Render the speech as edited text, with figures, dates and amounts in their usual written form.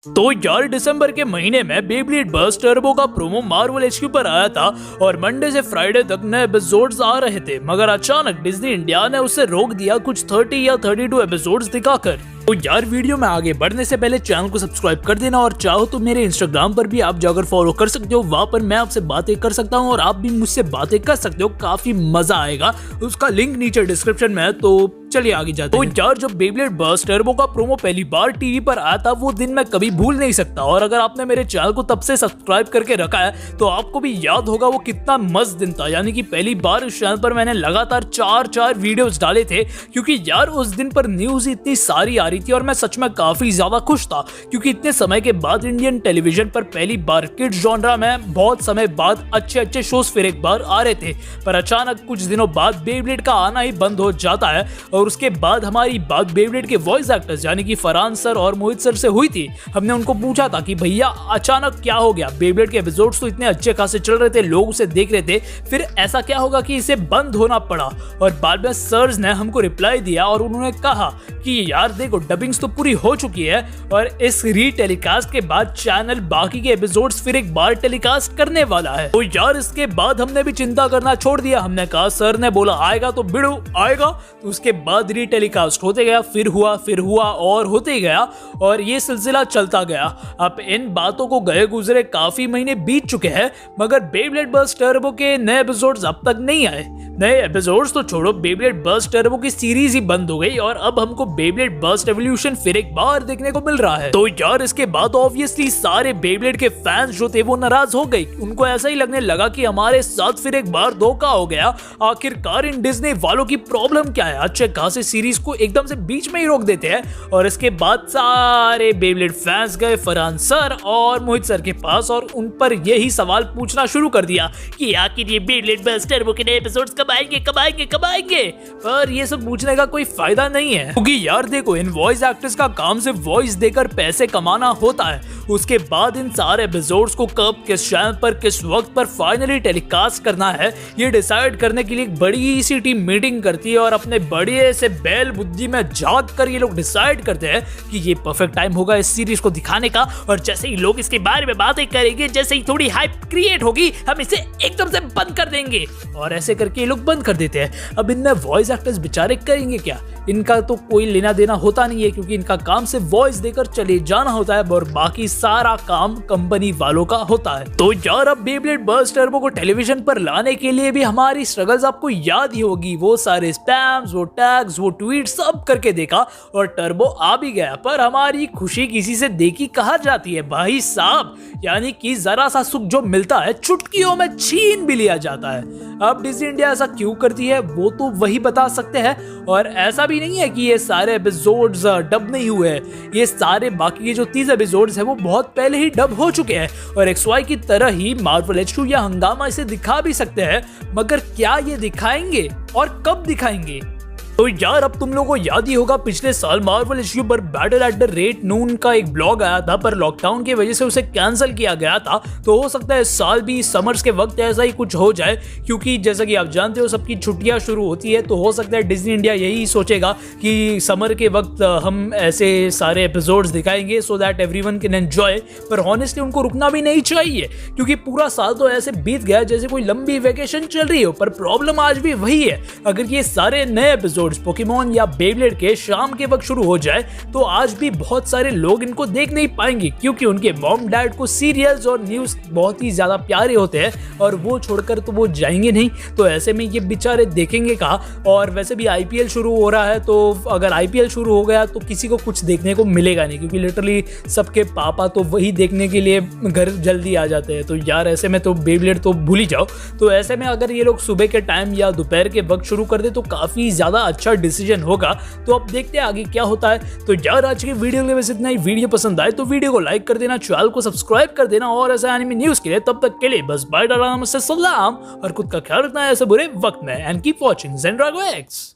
तो यार दिसंबर के महीने में बेब्लेड बर्स्ट टर्बो का प्रोमो मार्वल एचक्यू पर आया था और मंडे से फ्राइडे तक नए एपिसोड्स आ रहे थे, मगर अचानक डिज्नी इंडिया ने उसे रोक दिया कुछ 30 या 32 एपिसोड्स दिखाकर। तो यार वीडियो में आगे बढ़ने से पहले चैनल को सब्सक्राइब कर देना और चाहो तो मेरे इंस्टाग्राम पर भी आप जाकर फॉलो कर सकते हो, वहाँ पर मैं आपसे बातें कर सकता हूँ और आप भी मुझसे बातें कर सकते हो, काफी मजा आएगा। उसका लिंक नीचे डिस्क्रिप्शन में है, तो चलिए आगे जाते हैं। तो यार जब बेब्लेड बर्स्ट टर्बो का प्रोमो पहली बार टीवी पर आया था वो दिन मैं कभी भूल नहीं सकता, और अगर आपने मेरे चैनल को तब से सब्सक्राइब करके रखा है तो आपको भी याद होगा वो कितना मस्त दिन था। यानी कि पहली बार इस चैनल पर मैंने लगातार चार वीडियोस डाले थे, क्योंकि यार उस दिन पर न्यूज इतनी सारी आ रही थी और मैं सच में काफी ज्यादा खुश था, क्योंकि इतने समय के बाद इंडियन टेलीविजन पर पहली बार किड्स जॉनरा में बहुत समय बाद अच्छे शोज फिर एक बार आ रहे थे। पर अचानक कुछ दिनों बाद बेब्लेड का आना ही बंद हो जाता है और उसके बाद हमारी बात बेब्लेड के वॉइस एक्टर्स यानी कि फरहान सर और मोहित सर से हुई थी। हमने उनको पूछा था कि भैया अचानक क्या हो गया, बेब्लेड के एपिसोड्स तो इतने अच्छे खासे चल रहे थे, लोग उसे देख रहे थे, फिर ऐसा क्या होगा कि इसे बंद होना पड़ा। और बाद में सर्स ने हमको रिप्लाई दिया और उन्होंने कहा कि यार देखो डबिंग्स तो पूरी हो चुकी है और इस रीटेलीकास्ट के बाद चैनल बाकी के एपिसोड्स फिर एक बार टेलीकास्ट करने वाला है। तो यार इसके बाद हमने भी चिंता करना छोड़ दिया। हमने कहा सर ने बोला आएगा तो बिड़ू आएगा, तो उसके बाद टेलीकास्ट होते गया, फिर हुआ और होते गया, और ये सिलसिला चलता गया। अब इन बातों को गए गुजरे काफी महीने बीत चुके हैं, मगर बेब्लेड बर्स्ट टर्बो के नए एपिसोड्स अब तक नहीं आए। नए एपिसोड्स तो छोड़ो, बेब्लेड बर्स्ट टर्बो की सीरीज ही बंद हो गई और अब हमको बेब्लेड बर्स्ट एवोल्यूशन फिर एक बार देखने को मिल रहा है। तो यार इसके बाद ऑब्वियसली सारे बेब्लेड के फैंस जो थे वो नाराज हो गए। उनको ऐसा ही लगने लगा कि हमारे साथ फिर एक बार धोखा हो गया। आखिरकार इन डिज्नी वालों की प्रॉब्लम क्या है, अच्छे खासे सीरीज को एकदम से बीच में ही रोक देते हैं। और इसके बाद सारे बेब्लेड फैंस गए फरहान सर और मोहित सर के पास और उन पर यही सवाल पूछना शुरू कर दिया कि आखिर ये बेब्लेड बर्स्ट टर्बो के नए एपिसोड्स कब आएंगे। पर ये सब पूछने का कोई फायदा नहीं है, क्योंकि यार देखो इन वॉइस एक्टर्स का काम सिर्फ वॉइस देकर पैसे कमाना होता है। उसके बाद इन सारे एपिसोड्स को कब, किस चैनल पर, किस वक्त पर फाइनली टेलीकास्ट करना है, ये डिसाइड करने के लिए एक बड़ी सी टीम मीटिंग करती है और अपने बड़े से बैल बुद्धि में झांक कर ये लोग डिसाइड करते हैं कि ये परफेक्ट टाइम होगा इस सीरीज को दिखाने का। और जैसे ही लोग इसके बारे में बातें करेंगे, जैसे ही थोड़ी हाइप क्रिएट होगी, हम इसे एकदम से बंद कर देंगे। और ऐसे करके ये लोग बंद कर देते हैं। अब इनमें वॉइस एक्टर्स बेचारे करेंगे क्या, इनका तो कोई लेना देना होता नहीं है, क्योंकि इनका काम सिर्फ वॉइस देकर चले जाना होता है और बाकी सारा काम कंपनी वालों का होता है। तो यार अब बेब्लेड बर्स्ट टर्बो को टेलीविजन पर लाने के लिए भी हमारी स्ट्रगल्स आपको याद ही होगी। वो सारे स्पैम्स, वो टैग्स, वो ट्वीट सब करके देखा और टर्बो आ भी गया। पर हमारी खुशी किसी से देखी कहा जाती है भाई साहब, यानी कि जरा सा सुख जो मिलता है चुटकियों में छीन भी लिया जाता है। अब डिज्नी इंडिया ऐसा क्यों करती है वो तो वही बता सकते हैं। और ऐसा भी नहीं है कि ये सारे एपिसोड्स डब नहीं हुए हैं, ये सारे बाकी के जो 30 एपिसोड्स हैं वो बहुत पहले ही डब हो चुके हैं और XY की तरह ही मार्वल एचक्यू या हंगामा इसे दिखा भी सकते हैं, मगर क्या ये दिखाएंगे और कब दिखाएंगे। तो यार अब तुम लोगों को याद ही होगा पिछले साल मार्वल एचक्यू पर battle@nune का एक ब्लॉग आया था, पर लॉकडाउन की वजह से उसे कैंसिल किया गया था। तो हो सकता है इस साल भी समर्स के वक्त ऐसा ही कुछ हो जाए, क्योंकि जैसा कि आप जानते हो सबकी छुट्टियां शुरू होती है। तो हो सकता है डिज्नी इंडिया यही सोचेगा कि समर के वक्त हम ऐसे सारे एपिसोड्स दिखाएंगे so that everyone can enjoy. पर हॉनेस्टली उनको रुकना भी नहीं चाहिए, क्योंकि पूरा साल तो ऐसे बीत गया जैसे कोई लंबी वेकेशन चल रही हो। पर प्रॉब्लम आज भी वही है, अगर ये सारे नए एपिसोड पोकेमॉन या बेब्लेड के शाम के वक्त शुरू हो जाए तो आज भी बहुत सारे लोग इनको देख नहीं पाएंगे, क्योंकि उनके मॉम डैड को सीरियल्स और न्यूज बहुत ही ज्यादा प्यारे होते हैं और वो छोड़कर तो वो जाएंगे नहीं। तो ऐसे में ये बेचारे देखेंगे कहाँ। और वैसे भी IPL शुरू हो रहा है, तो अगर IPL शुरू हो गया तो किसी को कुछ देखने को मिलेगा नहीं, क्योंकि लिटरली सबके पापा तो वही देखने के लिए घर जल्दी आ जाते हैं। तो यार ऐसे में तो बेब्लेड तो भूल ही जाओ। तो ऐसे में अगर ये लोग सुबह के टाइम या दोपहर के वक्त शुरू कर दे तो काफी ज्यादा अच्छा डिसीजन होगा। तो अब देखते हैं आगे क्या होता है। तो यार आज की वीडियो में बस इतना ही। वीडियो पसंद आए तो वीडियो को लाइक कर देना, चैनल को सब्सक्राइब कर देना और ऐसे एनिमे न्यूज के लिए तब तक के लिए बस बाय टाटा नमस्ते सलाम और खुद का ख्याल रखना है ऐसे बुरे वक्त में। And keep watching ZenDrago X।